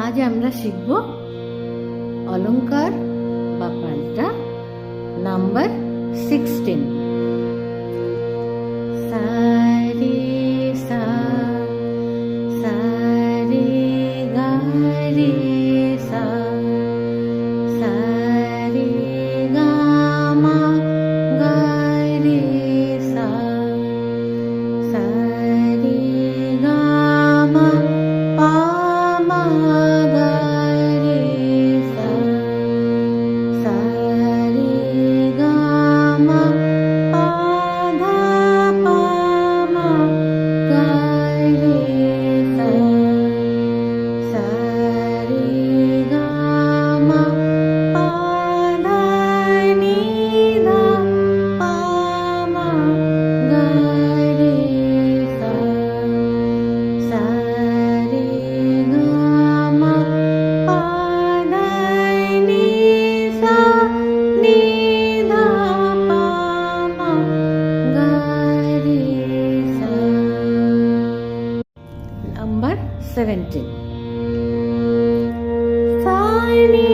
আজ আমরা শিখব অলংকার বা পাল্টা নাম্বার 16। সা রে সা, সা রে গা রে সা, সা রে গা মা গা রে সা, সা রে গা মা পা মা গা রে সা, সা রে গা মা পা ধা পা মা গা রে সা, সা রে গা মা পা ধা নি ধা পা মা গা রে সা, সা রে গা মা পা ধা নি সা নি ধা পা মা গা রে সা। Number 17. Sa ni